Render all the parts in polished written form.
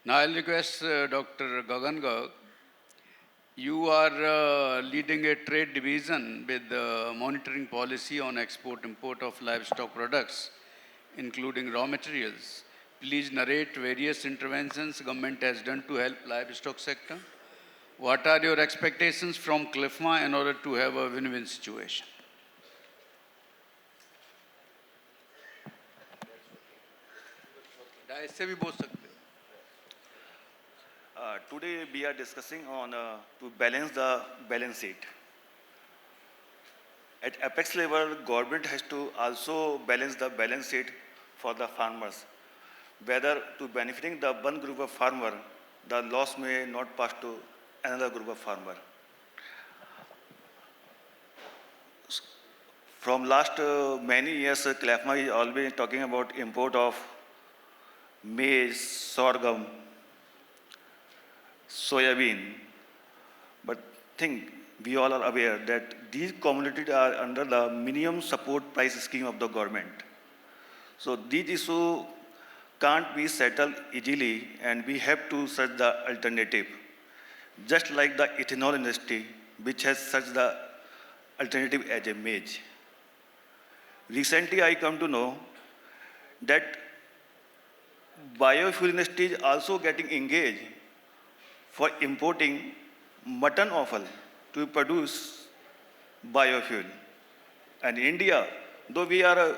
Now I'll request Dr. Gagan Garg. You are leading a trade division with monitoring policy on export-import of livestock products, including raw materials. Please narrate various interventions government has done to help livestock sector. What are your expectations from CLFMA in order to have a win-win situation? ऐसे भी बोल सकते हो. Today we are discussing on to balance the balance sheet. At apex level, government has to also balance the balance sheet for the farmers. Whether to benefiting the one group of farmer, the loss may not pass to another group of farmer. From last many years, CLFMA is always talking about import of maize, sorghum, soybean. But think we all are aware that these commodities are under the minimum support price scheme of the government. So these issues can't be settled easily, and we have to search the alternative. Just like the ethanol industry, which has searched the alternative as a maize. Recently, I come to know that biofuel industry is also getting engaged for importing mutton offal to produce biofuel. And India, though we are a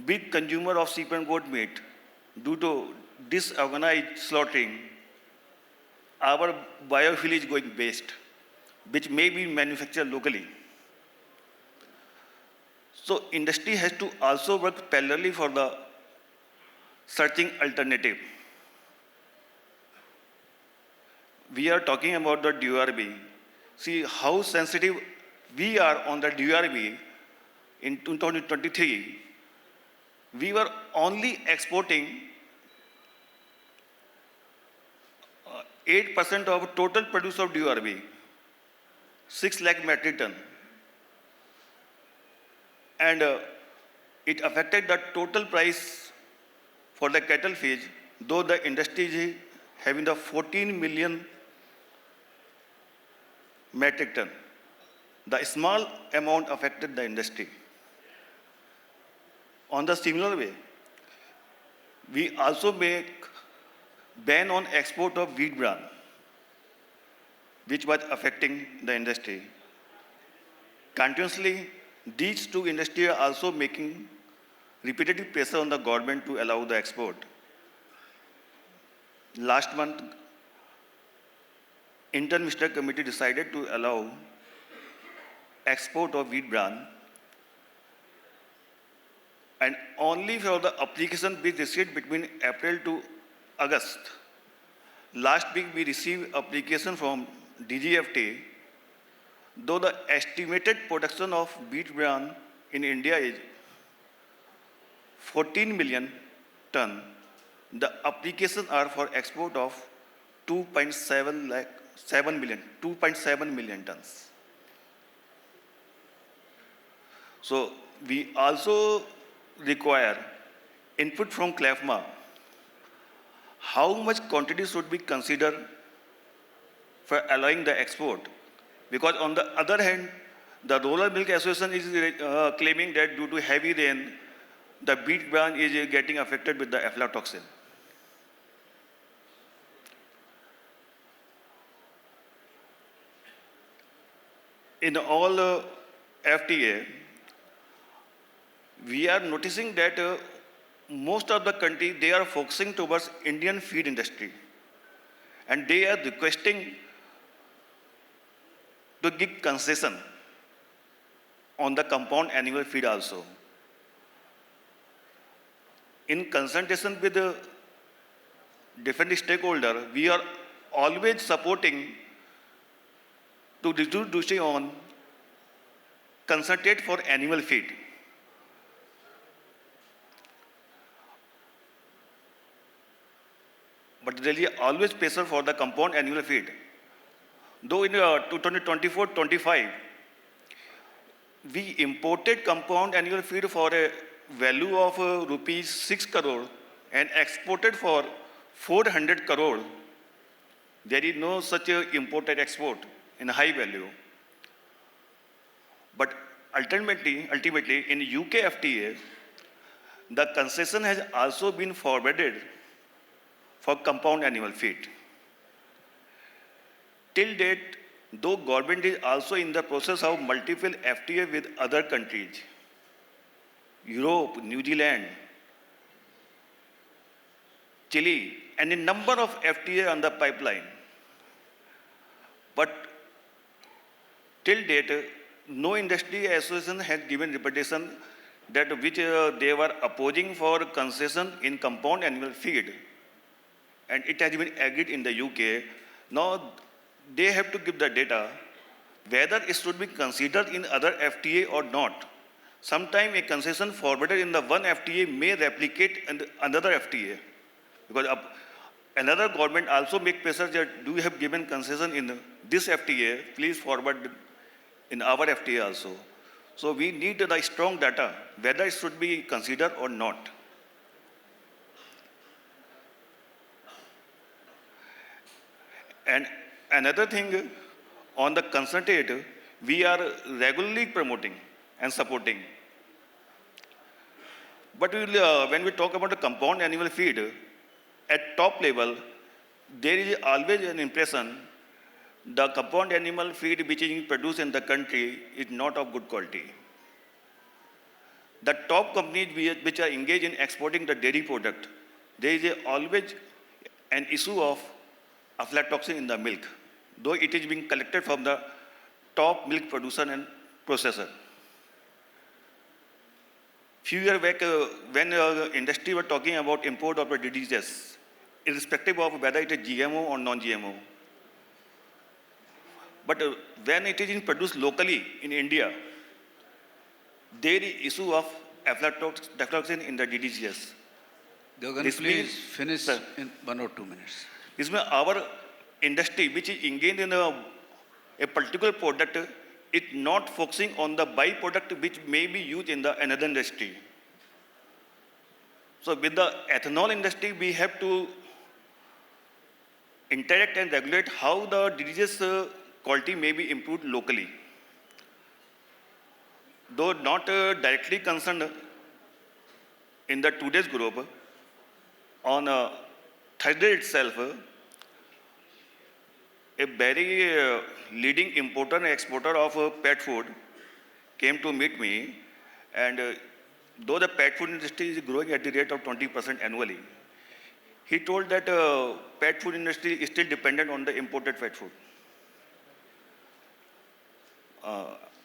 big consumer of sheep and goat meat, due to disorganized slaughtering, our biofuel is going waste, which may be manufactured locally. So industry has to also work parallelly for the searching alternative. We are talking about the DRB. See how sensitive we are on the DRB. In 2023, we were only exporting 8% of total produce of DRB, 6 lakh metric ton. And it affected the total price for the cattle feed, though the industry is having the 14 million metric ton. The small amount affected the industry. On the similar way, we also make ban on export of wheat bran, which was affecting the industry. Continuously, these two industries are also making repetitive pressure on the government to allow the export. Last month, Inter-Minister Committee decided to allow export of wheat bran, and only for the application we received between April to August. Last week we received application from DGFT, though the estimated production of wheat bran in India is 14 million ton, the applications are for export of 2.7 million tons. So we also require input from CLFMA. How much quantity should be considered for allowing the export? Because on the other hand, the Rural Milk Association is claiming that due to heavy rain, the wheat bran is getting affected with the aflatoxin. In all FTA, we are noticing that most of the country, they are focusing towards Indian feed industry. And they are requesting to give concession on the compound annual feed also. In consultation with the different stakeholders, we are always supporting to reduce duty on concentrate for animal feed. But there is always pressure for the compound annual feed. Though in 2024-25, we imported compound annual feed for a value of rupees 6 crore and exported for 400 crore, there is no such a import and export in high value. But ultimately, in UK FTA, the concession has also been forwarded for compound animal feed. Till date, though government is also in the process of multiple FTA with other countries, Europe, New Zealand, Chile, and a number of FTA on the pipeline. But till date, no industry association has given reputation that which they were opposing for concession in compound animal feed. And it has been agreed in the UK. Now they have to give the data whether it should be considered in other FTA or not. Sometimes a concession forwarded in the one FTA may replicate in another FTA. Because another government also make pressure that do you have given concession in this FTA, please forward in our FTA also. So we need the strong data, whether it should be considered or not. And another thing, on the consultate, we are regularly promoting and supporting. But when we talk about the compound animal feed, at top level, there is always an impression the compound animal feed which is produced in the country is not of good quality. The top companies which are engaged in exporting the dairy product, there is always an issue of aflatoxin in the milk, though it is being collected from the top milk producer and processor. Few years back, when industry were talking about import of the diseases, irrespective of whether it is GMO or non-GMO. But when it is produced locally in India, there is issue of aflatoxin in the diseases. Gagan, This please means, finish sir, in 1 or 2 minutes. this means our industry, which is engaged in a particular product, is not focusing on the byproduct which may be used in the another industry. So with the ethanol industry, we have to interact and regulate how the disease quality may be improved locally. Though not directly concerned in the today's group, on Thursday itself, a very leading importer and exporter of pet food came to meet me, and though the pet food industry is growing at the rate of 20% annually, he told that pet food industry is still dependent on the imported pet food.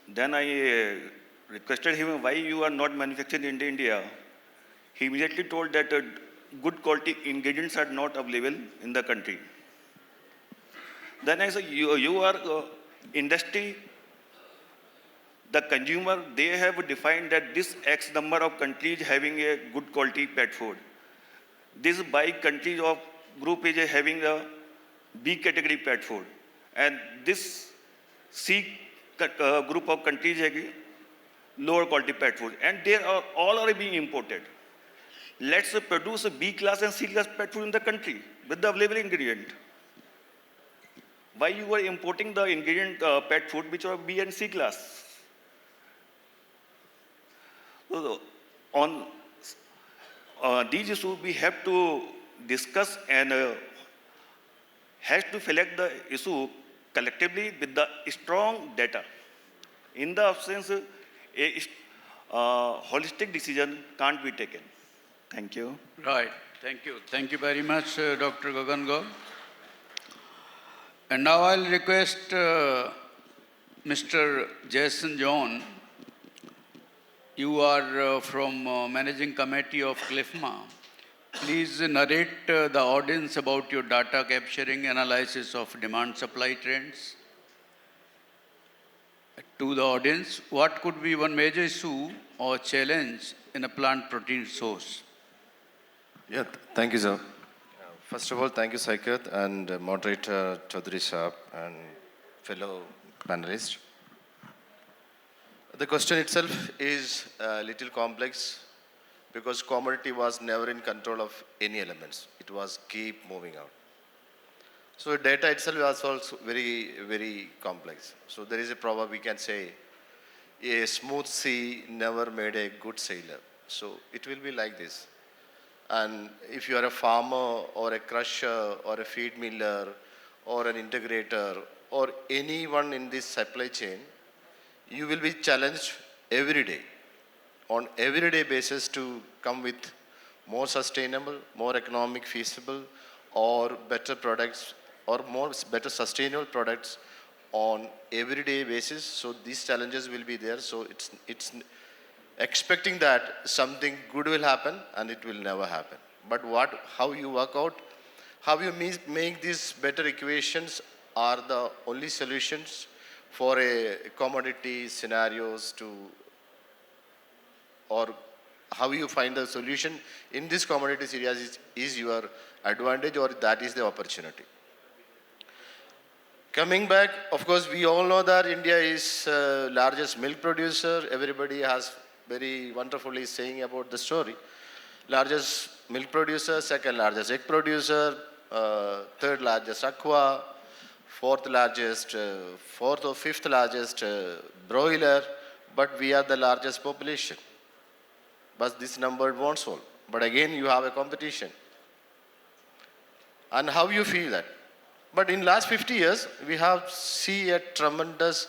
Then I requested him, why you are not manufacturing in India? He immediately told that good quality ingredients are not available in the country. Then I said, you are industry, the consumer, they have defined that this X number of countries having a good quality pet food. This by countries of group is having a B category pet food. And this C group of countries have lower quality pet food. And they are all are being imported. Let's produce a B class and C class pet food in the country with the available ingredient. Why you are importing the ingredient pet food which are B and C class? So, on these issues we have to discuss and has to select the issue collectively with the strong data. In the absence, a holistic decision can't be taken. Thank you. Right. Thank you. Thank you very much, Dr. Gagan Gaur. And now I'll request Mr. Jason John. You are from Managing Committee of CLFMA. Please narrate the audience about your data capturing analysis of demand-supply trends. To the audience, what could be one major issue or challenge in a plant protein source? Yeah, thank you, sir. First of all, thank you, Saikat, and moderator Chaudhary Shah and fellow panelists. The question itself is a little complex because commodity was never in control of any elements. It was keep moving out. So data itself was also very, very complex. So there is a proverb we can say, a smooth sea never made a good sailor. So it will be like this. And if you are a farmer or a crusher or a feed miller or an integrator or anyone in this supply chain, you will be challenged every day, on everyday basis to come with more sustainable, more economic feasible or better products or more better sustainable products on everyday basis. So these challenges will be there. So it's expecting that something good will happen and it will never happen. But how you work out, how you make these better equations are the only solutions for a commodity scenarios to, or how you find the solution in this commodity areas is your advantage or that is the opportunity. Coming back, of course, we all know that India is largest milk producer. Everybody has very wonderfully saying about the story. Largest milk producer, second largest egg producer, third largest aqua, fourth or fifth largest broiler, but we are the largest population. But this number won't solve. But again, you have a competition. And how you feel that? But in last 50 years, we have seen a tremendous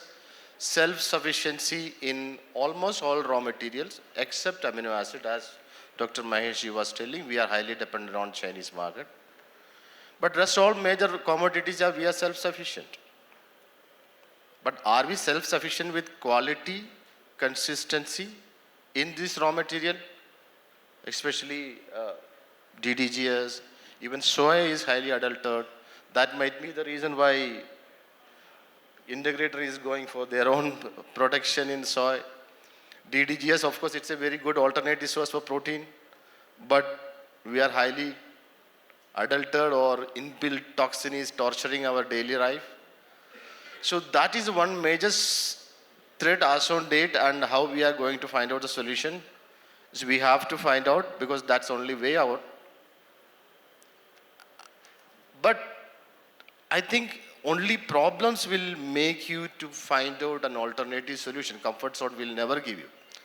self-sufficiency in almost all raw materials, except amino acid, as Dr. Mahesh was telling, we are highly dependent on Chinese market. But rest all major commodities we are self-sufficient. But are we self-sufficient with quality, consistency in this raw material? Especially DDGS, even soy is highly adulterated. That might be the reason why integrator is going for their own protection in soy. DDGS, of course, it's a very good alternative source for protein, but we are highly adulterated or inbuilt toxin is torturing our daily life. So that is one major threat as on date, and how we are going to find out the solution. So we have to find out, because that's the only way out. But I think only problems will make you to find out an alternative solution. Comfort zone will never give you.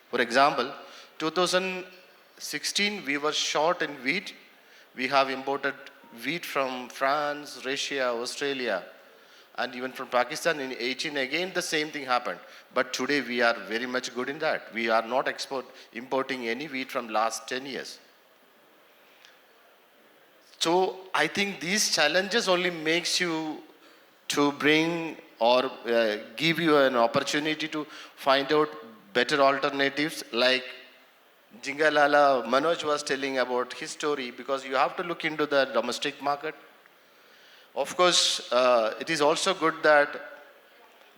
For example, 2016, we were short in wheat. We have imported wheat from France, Russia, Australia, and even from Pakistan. In 18, again, the same thing happened. But today, we are very much good in that. We are not importing any wheat from last 10 years. So I think these challenges only makes you to bring or give you an opportunity to find out better alternatives, like Jingalala Manoj was telling about his story, because you have to look into the domestic market. Of course, it is also good that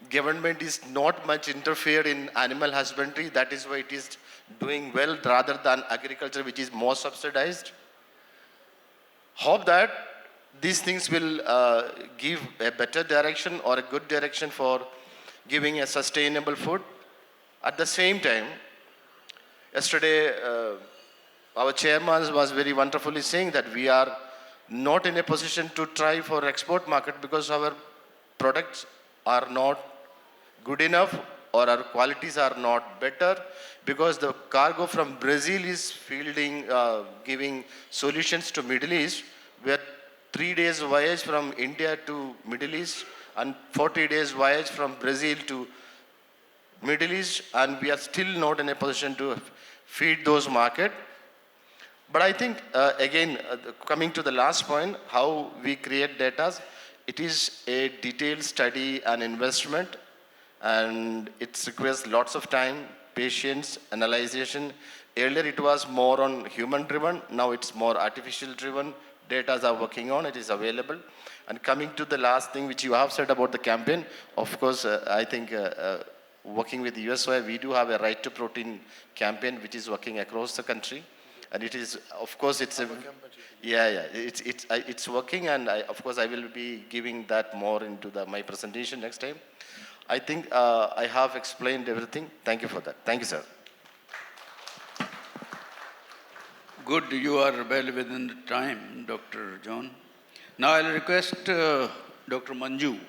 government is not much interfered in animal husbandry. That is why it is doing well rather than agriculture, which is more subsidized. Hope that these things will give a better direction or a good direction for giving a sustainable food. At the same time, yesterday, our chairman was very wonderfully saying that we are not in a position to try for export market because our products are not good enough or our qualities are not better, because the cargo from Brazil is giving solutions to Middle East, where 3 days voyage from India to Middle East and 40 days voyage from Brazil to Middle East, and we are still not in a position to feed those markets. But I think, again, coming to the last point, how we create data, it is a detailed study and investment, and it requires lots of time, patience, analyzation. Earlier it was more on human-driven, now it's more artificial-driven. Data are working on, it is available. And coming to the last thing which you have said about the campaign, of course, I think working with USY, we do have a right to protein campaign which is working across the country. And it is, of course, it's it's working, and of course I will be giving that more into my presentation next time. I think I have explained everything. Thank you for that. Thank you, sir. Good, you are well within the time, Dr. John. Now I'll request Dr. Manju.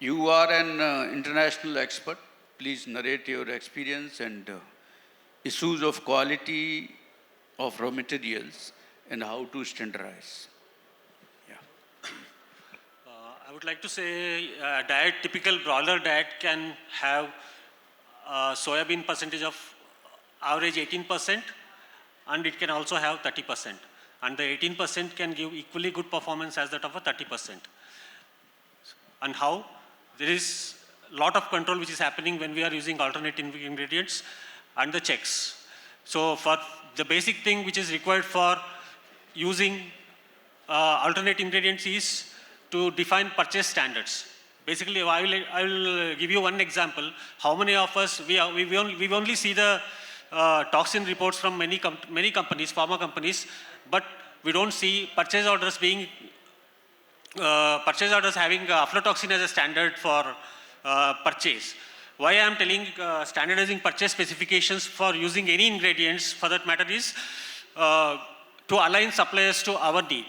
You are an international expert. Please narrate your experience and issues of quality of raw materials and how to standardize. Yeah. I would like to say a diet, typical broiler diet can have soybean percentage of average 18%, and it can also have 30%. And the 18% can give equally good performance as that of a 30%. And how? There is a lot of control which is happening when we are using alternate ingredients and the checks. So for the basic thing which is required for using alternate ingredients is to define purchase standards. Basically, I will give you one example. How many of us, we only see the toxin reports from many companies, pharma companies, but we don't see purchase orders having aflatoxin as a standard for purchase. Why I am telling standardizing purchase specifications for using any ingredients for that matter is to align suppliers to our need.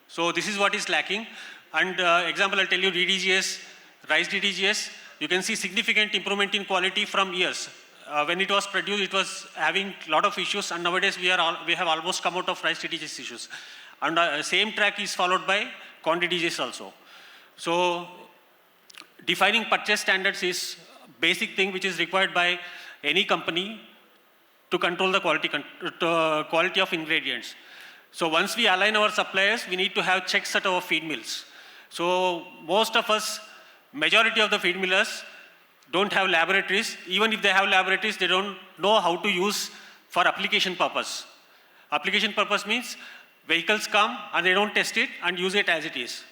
So this is what is lacking. And example, I'll tell you DDGS, rice DDGS, you can see significant improvement in quality from years. When it was produced, it was having a lot of issues, and nowadays we have almost come out of rice DDGS issues. And same track is followed by corn DDGS also. So defining purchase standards is basic thing which is required by any company to control the quality of ingredients. So once we align our suppliers, we need to have checks at our feed mills. So most of us, majority of the feed millers don't have laboratories. Even if they have laboratories, they don't know how to use for application purpose. Application purpose means vehicles come and they don't test it and use it as it is.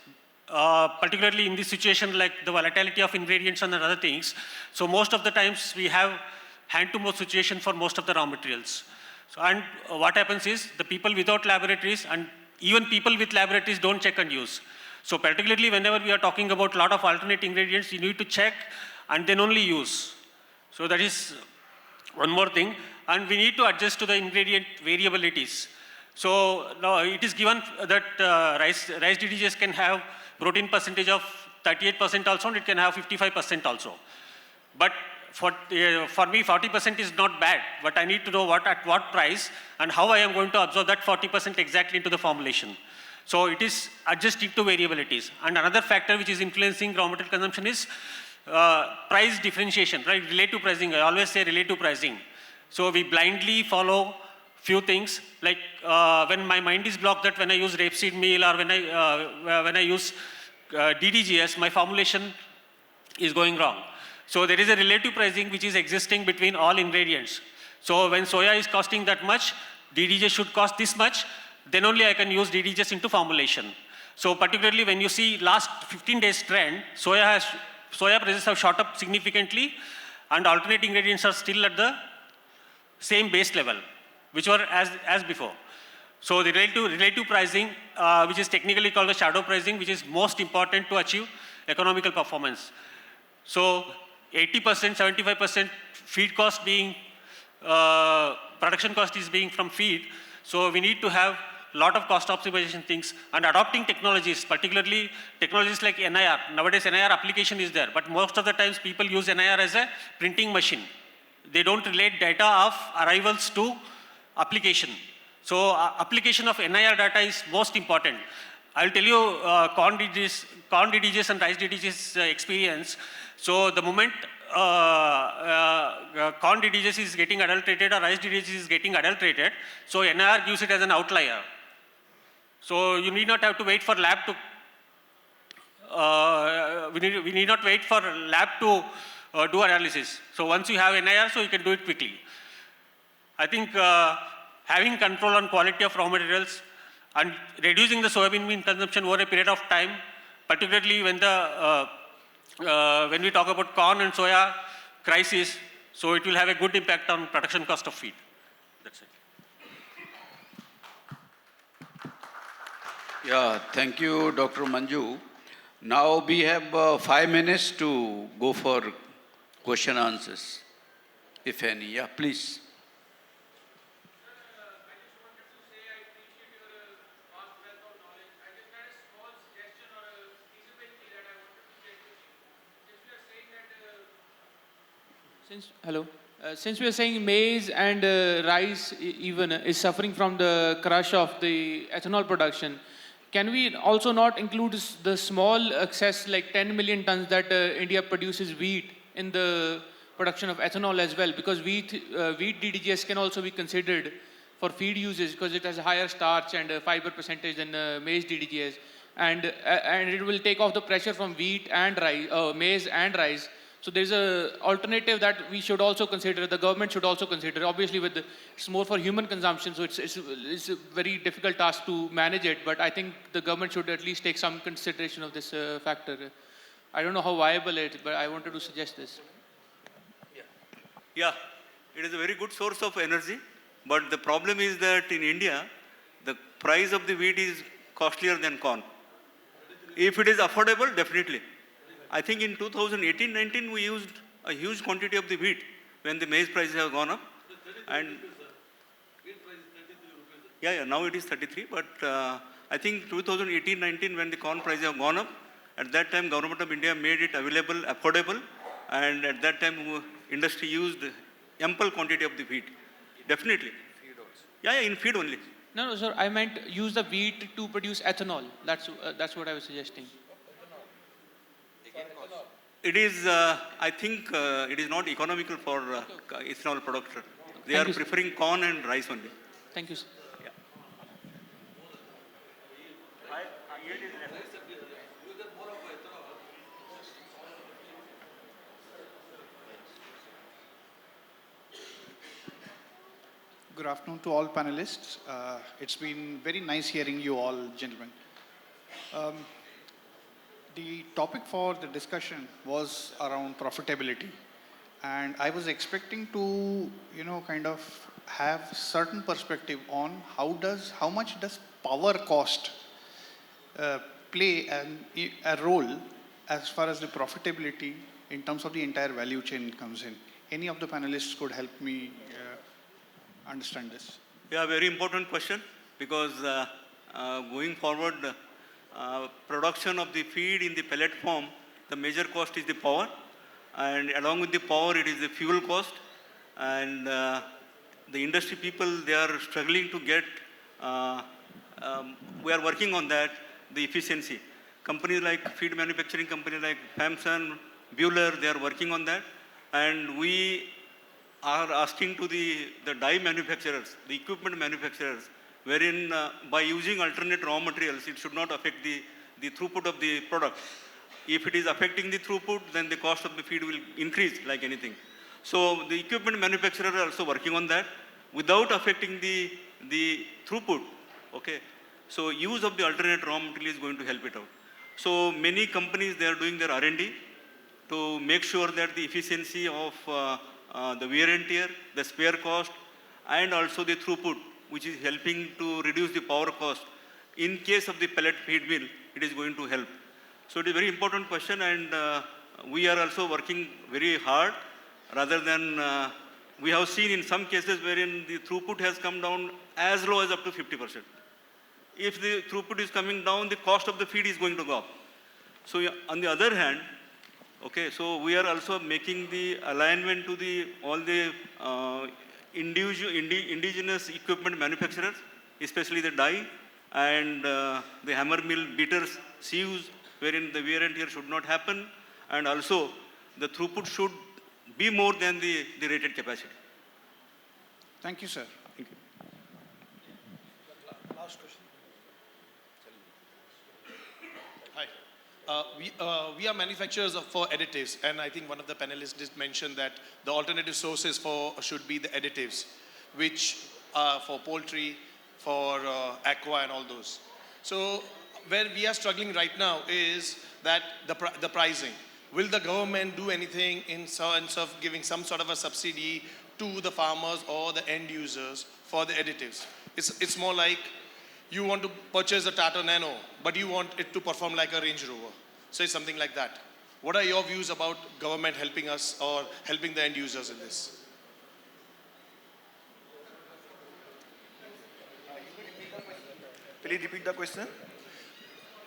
Particularly in this situation like the volatility of ingredients and other things. So most of the times we have hand-to-mouth situation for most of the raw materials. So, and what happens is the people without laboratories and even people with laboratories don't check and use. So particularly whenever we are talking about a lot of alternate ingredients, you need to check and then only use. So that is one more thing. And we need to adjust to the ingredient variabilities. So now it is given that rice DDGs can have protein percentage of 38% also, and it can have 55% also. But for me, 40% is not bad, but I need to know at what price and how I am going to absorb that 40% exactly into the formulation. So it is adjusting to variabilities. And another factor which is influencing raw material consumption is price differentiation, right? Relative pricing, I always say relative pricing. So we blindly follow few things, like when my mind is blocked that when I use rapeseed meal or when I use DDGS, my formulation is going wrong. So there is a relative pricing which is existing between all ingredients. So when soya is costing that much, DDGS should cost this much, then only I can use DDGS into formulation. So particularly when you see last 15 days trend, soya prices have shot up significantly and alternate ingredients are still at the same base level, which were as before. So the relative pricing, which is technically called the shadow pricing, which is most important to achieve economical performance. So 80%, 75% feed cost being, production cost is being from feed. So we need to have a lot of cost optimization things and adopting technologies, particularly technologies like NIR. Nowadays NIR application is there, but most of the times people use NIR as a printing machine. They don't relate data of arrivals to application. So application of NIR data is most important. I'll tell you corn DDGs and rice DDGs experience. So the moment corn DDGs is getting adulterated or rice DDGs is getting adulterated, so NIR gives it as an outlier. So you need not have to wait for lab to, we need not wait for lab to do analysis. So once you have NIR, so you can do it quickly. I think having control on quality of raw materials and reducing the soybean meal consumption over a period of time, particularly when we talk about corn and soya crisis, so it will have a good impact on production cost of feed. That's it. Yeah, thank you, Dr. Manju. Now we have 5 minutes to go for question answers, if any. Yeah, please. Hello. Since we are saying maize and rice even is suffering from the crush of the ethanol production, can we also not include the small excess like 10 million tons that India produces wheat in the production of ethanol as well? Because wheat DDGS can also be considered for feed uses because it has a higher starch and fiber percentage than maize DDGS. And it will take off the pressure from wheat and rice, maize and rice. So there's a alternative that we should also consider. The government should also consider. Obviously, it's more for human consumption, so it's a very difficult task to manage it. But I think the government should at least take some consideration of this factor. I don't know how viable it is, but I wanted to suggest this. Yeah, it is a very good source of energy, but the problem is that in India, the price of the wheat is costlier than corn. If it is affordable, definitely. I think in 2018-19 we used a huge quantity of the wheat when the maize prices have gone up. And yeah, now it is 33, but I think 2018-19 when the corn prices have gone up, at that time Government of India made it available, affordable, and at that time industry used ample quantity of the wheat. Definitely. Yeah, in feed only. No, sir. I meant use the wheat to produce ethanol. That's what I was suggesting. It is, I think, it is not economical for ethanol production. They Thank are you, sir. preferring corn and rice only. Thank you, sir. Yeah. Good afternoon to all panelists. It's been very nice hearing you all, gentlemen. The topic for the discussion was around profitability. And I was expecting to, kind of have certain perspective on how much does power cost play a role as far as the profitability in terms of the entire value chain comes in. Any of the panelists could help me understand this. Yeah, very important question because going forward, production of the feed in the pellet form, the major cost is the power, and along with the power, it is the fuel cost, and the industry people, they are struggling to get. We are working on that, the efficiency. Companies like feed manufacturing companies like Famson, Bueller, they are working on that, and we are asking to the dye manufacturers, the equipment manufacturers, wherein by using alternate raw materials, it should not affect the throughput of the product. If it is affecting the throughput, then the cost of the feed will increase like anything. So the equipment manufacturers are also working on that without affecting the throughput. Okay. So use of the alternate raw material is going to help it out. So many companies, they are doing their R&D to make sure that the efficiency of the wear and tear, the spare cost, and also the throughput, which is helping to reduce the power cost. In case of the pellet feed mill, it is going to help. So it is a very important question, and we are also working very hard rather than, we have seen in some cases wherein the throughput has come down as low as up to 50%. If the throughput is coming down, the cost of the feed is going to go up. So on the other hand, okay, so we are also making the alignment to all the indigenous equipment manufacturers, especially the dye and the hammer mill beaters, sieves, wherein the wear and tear should not happen, and also the throughput should be more than the rated capacity. Thank you, sir. Thank you. Last question. We are manufacturers for additives, and I think one of the panelists did mention that the alternative sources should be the additives, which are for poultry, for aqua and all those. So where we are struggling right now is that the pricing. Will the government do anything in sense of giving some sort of a subsidy to the farmers or the end users for the additives? It's more like you want to purchase a Tata Nano, but you want it to perform like a Range Rover. So it's something like that. What are your views about government helping us or helping the end users in this? Please repeat the question.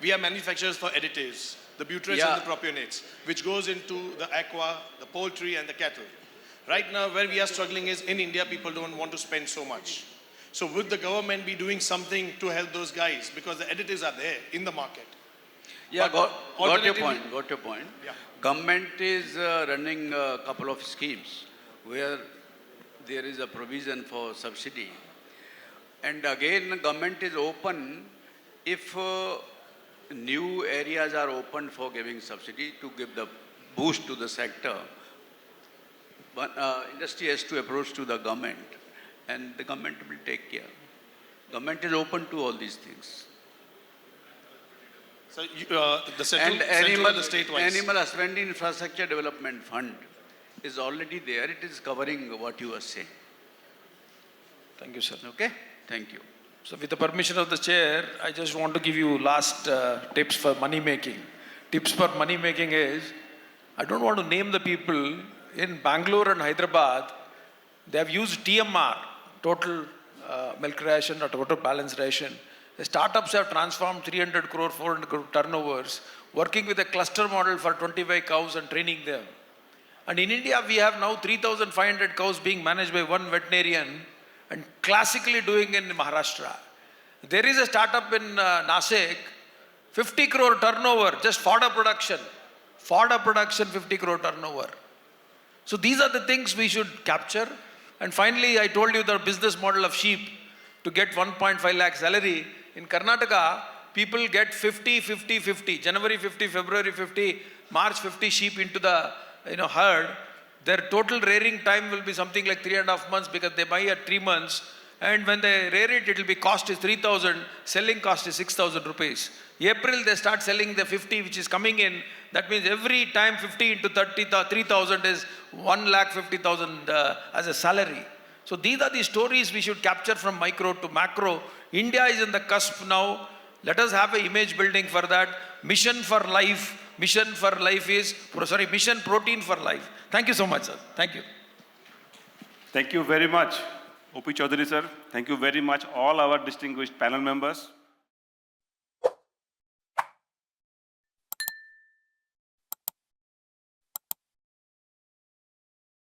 We are manufacturers for additives, the butyrates and the propionates, which goes into the aqua, the poultry and the cattle. Right now, where we are struggling is in India, people don't want to spend so much. So would the government be doing something to help those guys? Because the additives are there in the market. Yeah, But got your alternatively- point, got your point. Yeah. Government is running a couple of schemes where there is a provision for subsidy. And again, government is open if new areas are opened for giving subsidy to give the boost to the sector. But industry has to approach to the government and the government will take care. Government is open to all these things. So the central, And central and the state-wise. Animal Husbandry Infrastructure Development Fund is already there. It is covering what you are saying. Thank you, sir. Okay? Thank you. So with the permission of the chair, I just want to give you last tips for money making. Tips for money making is, I don't want to name the people, in Bangalore and Hyderabad, they have used TMR, total milk ration or total balance ration. The startups have transformed 300 crore, 400 crore turnovers, working with a cluster model for 25 cows and training them. And in India, we have now 3,500 cows being managed by one veterinarian and classically doing in Maharashtra. There is a startup in Nasik, 50 crore turnover, just fodder production. Fodder production, 50 crore turnover. So these are the things we should capture. And finally, I told you the business model of sheep to get 1.5 lakh salary. In Karnataka, people get 50, 50, 50. January 50, February 50, March 50 sheep into the herd. Their total rearing time will be something like 3.5 months because they buy at 3 months. And when they rear it, it will be cost is 3,000, selling cost is 6,000 rupees. April, they start selling the 50 which is coming in. That means every time 50 into 30, 3,000 is 1,50,000 as a salary. So these are the stories we should capture from micro to macro. India is in the cusp now. Let us have an image building for that. Mission for life. Mission for life is, mission protein for life. Thank you so much, sir. Thank you. Thank you very much, O.P. Chaudhary, sir. Thank you very much, all our distinguished panel members.